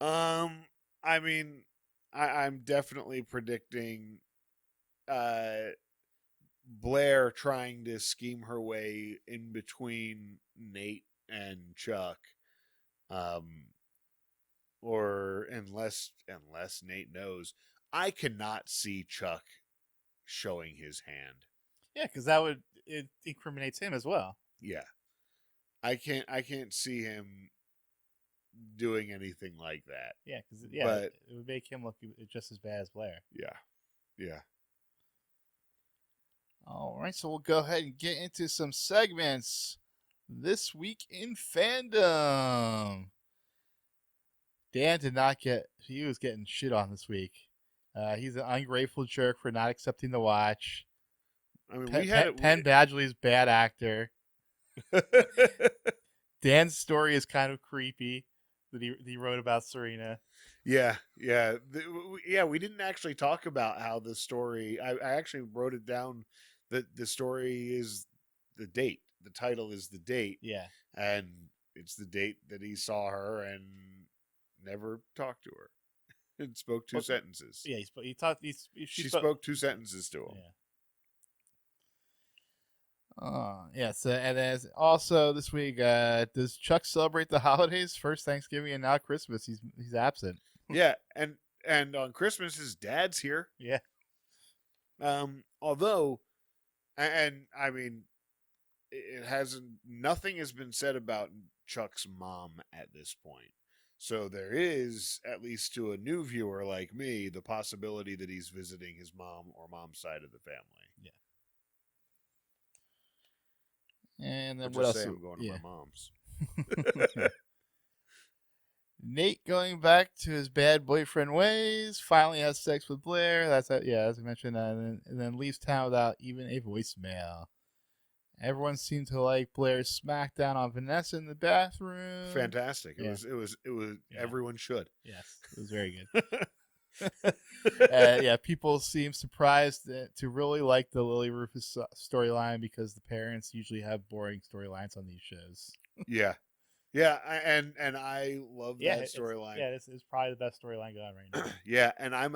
I mean, I'm definitely predicting Blair trying to scheme her way in between Nate and Chuck. Or unless Nate knows, I cannot see Chuck showing his hand. Yeah, because it incriminates him as well. Yeah, I can't see him doing anything like that. Yeah, because it would make him look just as bad as Blair. Yeah. All right, so we'll go ahead and get into some segments. This week in fandom. Dan did not he was getting shit on this week. He's an ungrateful jerk for not accepting the watch. I mean, Penn Badgley's bad actor. Dan's story is kind of creepy that he wrote about Serena. Yeah. We didn't actually talk about how the story. I actually wrote it down that the story is the date. The title is the date. Yeah, and it's the date that he saw her and never talked to her and spoke two sentences. Yeah, she spoke two sentences to him. Yeah. So, and then also this week, does Chuck celebrate the holidays? First Thanksgiving and now Christmas. He's absent. Yeah, and on Christmas his dad's here. Yeah. Although, and I mean, nothing has been said about Chuck's mom at this point. So there is, at least to a new viewer like me, the possibility that he's visiting his mom or mom's side of the family. Yeah. And then what else? I'm going to my mom's. Nate going back to his bad boyfriend ways. Finally has sex with Blair. That's as I mentioned. And then leaves town without even a voicemail. Everyone seemed to like Blair's smackdown on Vanessa in the bathroom. Fantastic. It was everyone should. Yes, it was very good. People seem surprised to really like the Lily Rufus storyline because the parents usually have boring storylines on these shows. Yeah, and I love that storyline. This is probably the best storyline going right now. Yeah, and I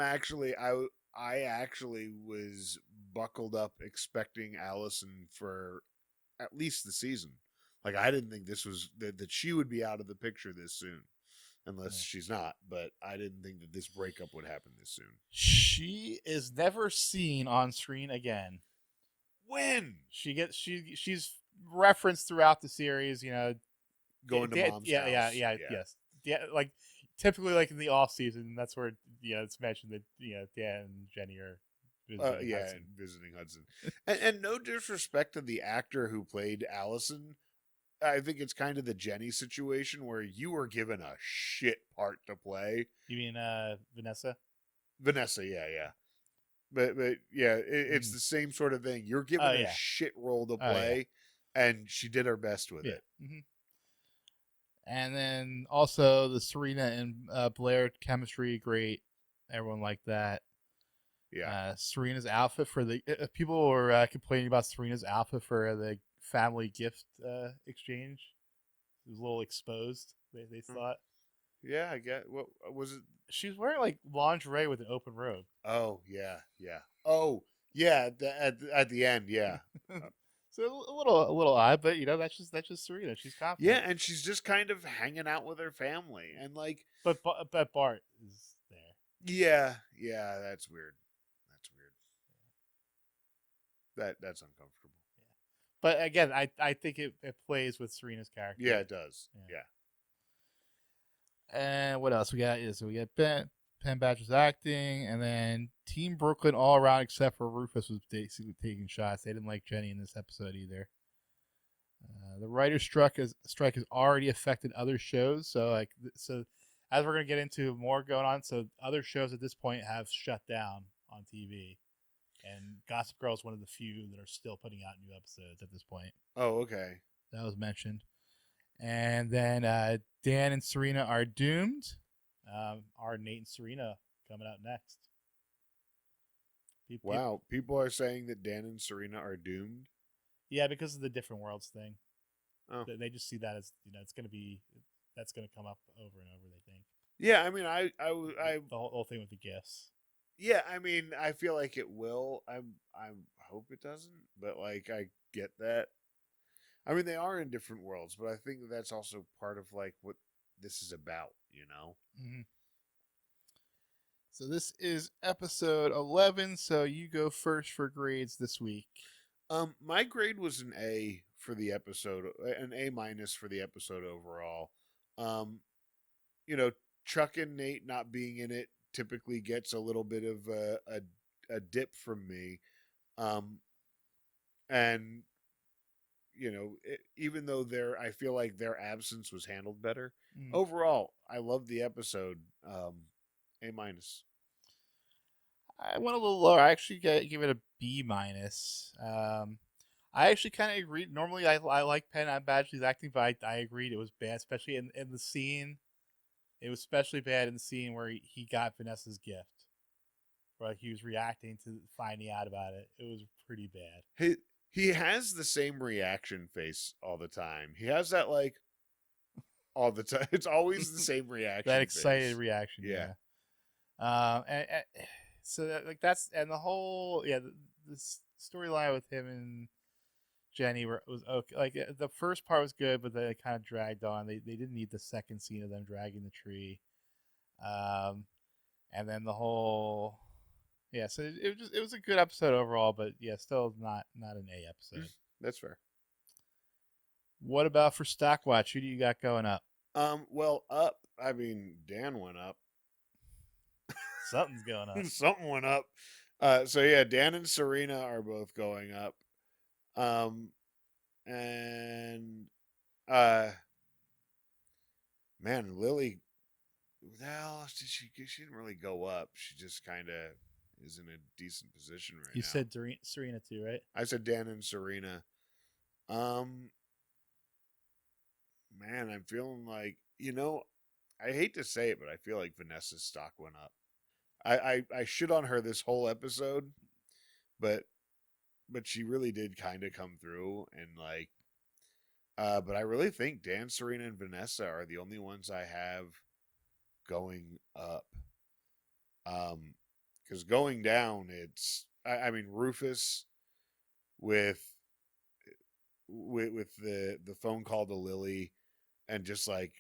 actually was buckled up expecting Alison for at least the season. Like, I didn't think this was that she would be out of the picture this soon, unless she's not. But I didn't think that this breakup would happen this soon. She is never seen on screen again. When she's referenced throughout the series, going to mom's house. Yes. Yeah, like typically like in the off season, that's where it's mentioned that Dan and Jenny are visiting Hudson. and no disrespect to the actor who played Allison, I think it's kind of the Jenny situation where you were given a shit part to play. You mean Vanessa? Vanessa, yeah. But it's the same sort of thing. You're given a shit role to play, and she did her best with it. Mm-hmm. And then also the Serena and Blair chemistry, great. Everyone liked that. Yeah. Serena's outfit for the people were complaining about Serena's outfit for the family gift exchange. It was a little exposed. They thought. Yeah, I get. What was it? She was wearing like lingerie with an open robe. Oh yeah. Oh yeah. At the end, yeah. So a little odd, but that's just Serena. She's confident. Yeah, and she's just kind of hanging out with her family, and like. But Bart is there. Yeah, that's weird. That's uncomfortable. Yeah. But again, I think it plays with Serena's character. Yeah, it does. Yeah. And what else we got? So we got Penn Badger's acting, and then Team Brooklyn all around except for Rufus was basically taking shots. They didn't like Jenny in this episode either. The writer's strike has already affected other shows. So as we're gonna get into more going on, so other shows at this point have shut down on TV, and Gossip Girl is one of the few that are still putting out new episodes at this point. Oh, okay. That was mentioned. And then Dan and Serena are doomed. Are Nate and Serena coming out next? Wow, people are saying that Dan and Serena are doomed. Yeah, because of the different worlds thing. Oh. They just see that as that's going to come up over and over. They think. Yeah, I mean, I the whole thing with the gifts. Yeah, I mean, I feel like it will. I hope it doesn't, but like I get that. I mean, they are in different worlds, but I think that's also part of like what this is about, you know. Mm-hmm. So this is episode 11. So you go first for grades this week. My grade was an A for the episode, an A- for the episode overall. You know, Chuck and Nate not being in it typically gets a little bit of a dip from me. And you know, even though I feel like their absence was handled better. Overall, I loved the episode. A-. I went a little lower. I actually give it a B-. I actually kind of agreed. Normally, I like Penn Badgley's acting, but I agreed it was bad, especially in the scene. It was especially bad in the scene where he got Vanessa's gift, where like, he was reacting to finding out about it. It was pretty bad. He has the same reaction face all the time. He has that like all the time. It's always the same reaction. That excited face. reaction. Yeah. So that's the whole the storyline with him and Jenny was okay. Like the first part was good, but then it kind of dragged on. They didn't need the second scene of them dragging the tree, and then the whole. Yeah, so it was a good episode overall, but yeah, still not an A episode. That's fair. What about for Stockwatch? Who do you got going up? Well, up. I mean, Dan went up. Something's going up. Something went up. So yeah, Dan and Serena are both going up. And man, Lily. Well, she didn't really go up. She just kind of is in a decent position right now. You said Serena too, right? I said Dan and Serena. Man, I'm feeling like, I hate to say it, but I feel like Vanessa's stock went up. I shit on her this whole episode, but she really did kind of come through and like, but I really think Dan, Serena, and Vanessa are the only ones I have going up. Because going down, it's I mean Rufus with the phone call to Lily, and just like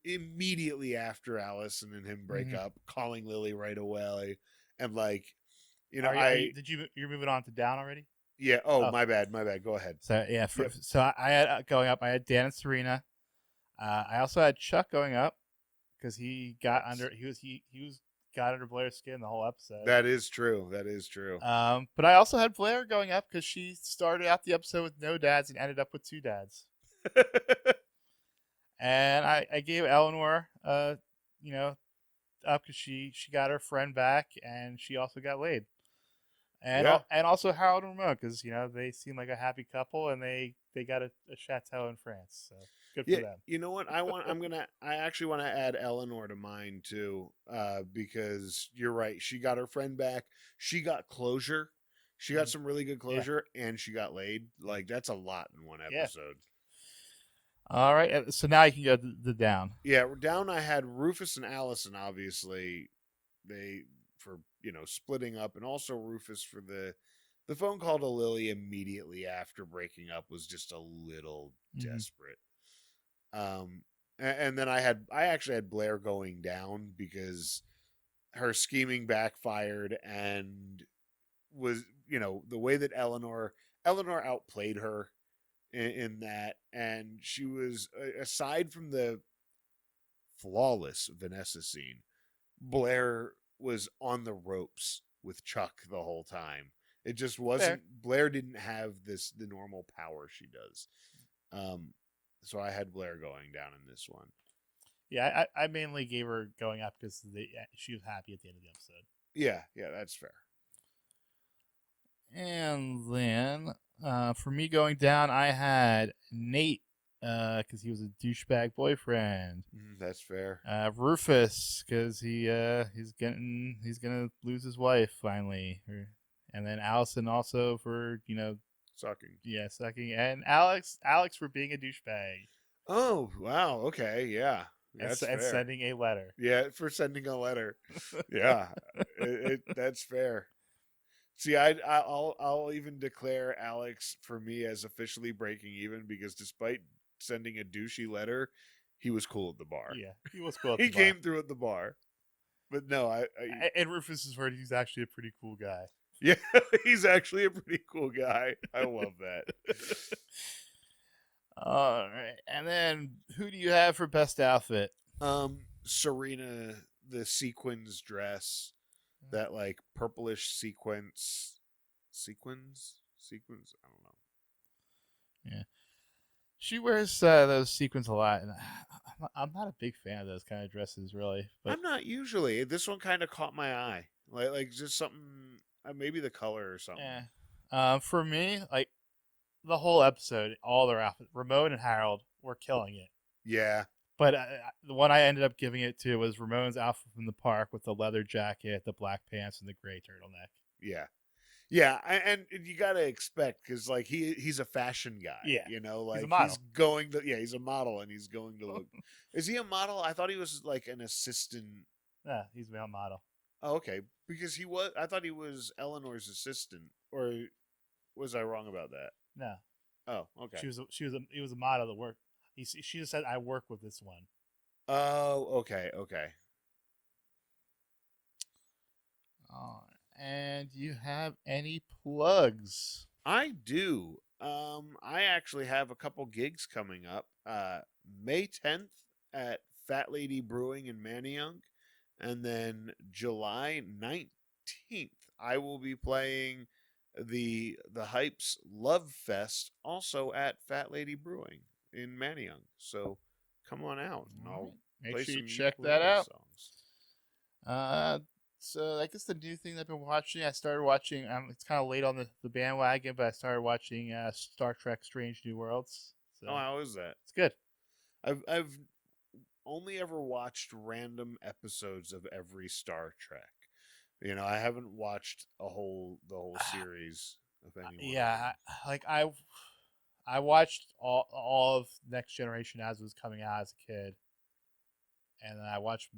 immediately after Allison and him break up, calling Lily right away, and like you're moving on to down already? Yeah. Oh, my bad. Go ahead. So yeah, so I had going up. I had Dan and Serena. I also had Chuck going up because he got under. He got under Blair's skin the whole episode. That is true. But I also had Blair going up because she started out the episode with no dads and ended up with 2 dads. And I gave Eleanor, up because she got her friend back and she also got laid. And also Harold and Ramon because they seem like a happy couple and they got a chateau in France, so good for them. You know what? I actually want to add Eleanor to mine too, because you're right. She got her friend back. She got closure. She got some really good closure, and she got laid. Like that's a lot in one episode. Yeah. All right, so now you can go to the down. Yeah, down. I had Rufus and Allison. Obviously, they for splitting up, and also Rufus for the phone call to Lily immediately after breaking up was just a little desperate. And then I actually had Blair going down because her scheming backfired and was the way that Eleanor outplayed her in that, and she was, aside from the flawless Vanessa scene, Blair was on the ropes with Chuck the whole time. It just wasn't. Blair didn't have the normal power she does. So I had Blair going down in this one. Yeah, I mainly gave her going up because she was happy at the end of the episode. Yeah, that's fair. And then for me going down, I had Nate because he was a douchebag boyfriend. That's fair. Rufus because he's gonna lose his wife finally, and then Allison also for Sucking. Yeah, sucking, and Alex for being a douchebag. Oh wow, okay, yeah, that's fair. And sending a letter. Yeah, for sending a letter. Yeah, that's fair. See, I'll even declare Alex for me as officially breaking even because despite sending a douchey letter, he was cool at the bar. Yeah, he was cool. He came through at the bar. But no, and Rufus's word, he's actually a pretty cool guy. Yeah, he's actually a pretty cool guy. I love that. All right, and then who do you have for best outfit? Serena, the sequins dress, that like purplish sequins. I don't know. Yeah, she wears those sequins a lot, and I'm not a big fan of those kind of dresses, really. But I'm not usually. This one kind of caught my eye, like just something. Maybe the color or something. Yeah. For me, like the whole episode, all their outfits, Ramon and Harold were killing it. Yeah. But the one I ended up giving it to was Ramon's outfit from the park with the leather jacket, the black pants, and the gray turtleneck. Yeah. Yeah, and you gotta expect because like he's a fashion guy. Yeah, like he's going to he's a model and he's going to look. Is he a model? I thought he was like an assistant. Yeah, he's a male model. Oh, okay, because he was. I thought he was Eleanor's assistant, or was I wrong about that? No. Oh, okay. He was a model that worked. She just said, "I work with this one." Oh, okay. And you have any plugs? I do. I actually have a couple gigs coming up. May 10th at Fat Lady Brewing in Manayunk. And then July 19th, I will be playing the Hypes Love Fest also at Fat Lady Brewing in Manayunk. So come on out and I'll make sure you check that out. So I guess the new thing that I've been watching, I started watching. It's kind of late on the bandwagon, but I started watching Star Trek: Strange New Worlds. So, how is that? It's good. I've only ever watched random episodes of every Star Trek. I haven't watched the whole series of any. Yeah, I watched all of Next Generation as it was coming out as a kid, and then I watched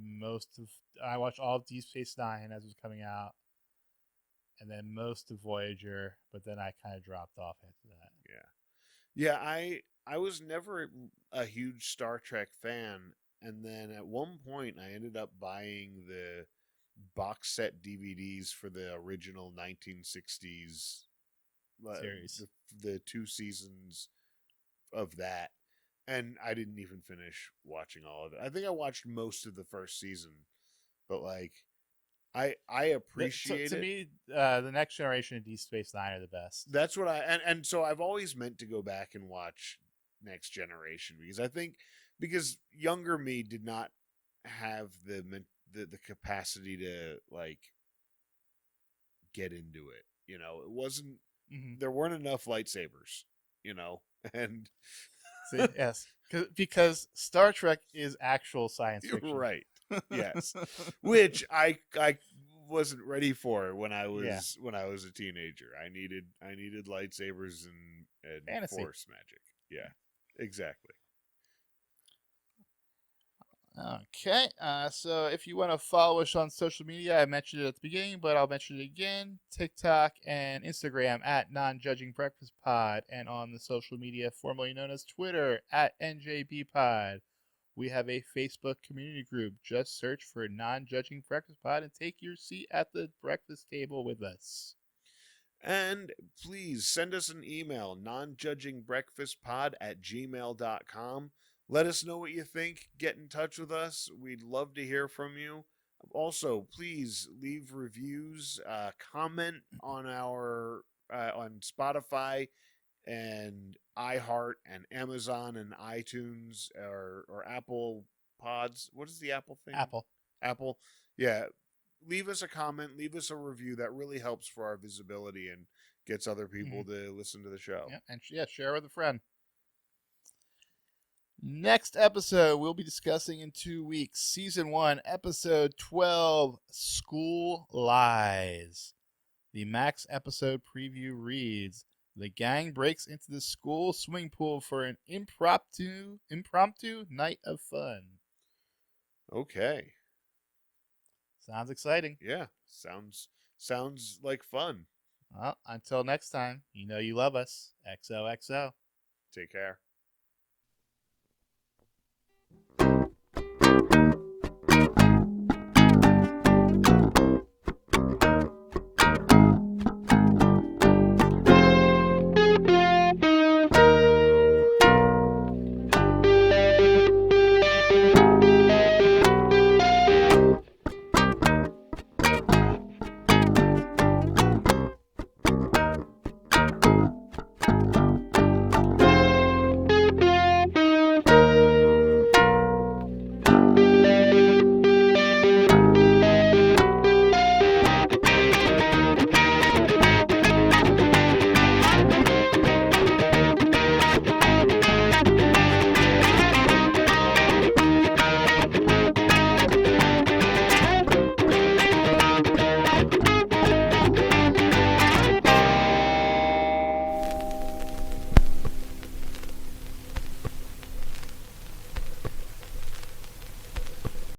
all of Deep Space Nine as it was coming out, and then most of Voyager, but then I kind of dropped off after that. Yeah. I was never a huge Star Trek fan. And then at one point, I ended up buying the box set DVDs for the original 1960s series, the 2 seasons of that, and I didn't even finish watching all of it. I think I watched most of the first season, but like, I appreciate it. To me, the Next Generation and Deep Space Nine are the best. That's what and so I've always meant to go back and watch Next Generation because I think. Because younger me did not have the capacity to like get into it. It wasn't. Mm-hmm. There weren't enough lightsabers. And see, yes, because Star Trek is actual science fiction, right? Yes, which I wasn't ready for when I was a teenager. I needed lightsabers and force magic. Yeah, exactly. Okay, so if you want to follow us on social media, I mentioned it at the beginning, but I'll mention it again. TikTok and Instagram at Non-Judging Breakfast Pod, and on the social media formerly known as Twitter at NJBpod. We have a Facebook community group. Just search for Non-Judging Breakfast Pod and take your seat at the breakfast table with us. And please send us an email, nonjudgingbreakfastpod@gmail.com. Let us know what you think. Get in touch with us. We'd love to hear from you. Also, please leave reviews, comment on our on Spotify and iHeart and Amazon and iTunes or Apple Pods. What is the Apple thing? Apple. Apple. Yeah. Leave us a comment, leave us a review. That really helps for our visibility and gets other people to listen to the show. Yeah, and share with a friend. Next episode, we'll be discussing in 2 weeks, Season 1, Episode 12, School Lies. The Max episode preview reads, the gang breaks into the school swimming pool for an impromptu night of fun. Okay. Sounds exciting. Yeah, sounds like fun. Well, until next time, you know you love us. XOXO. Take care.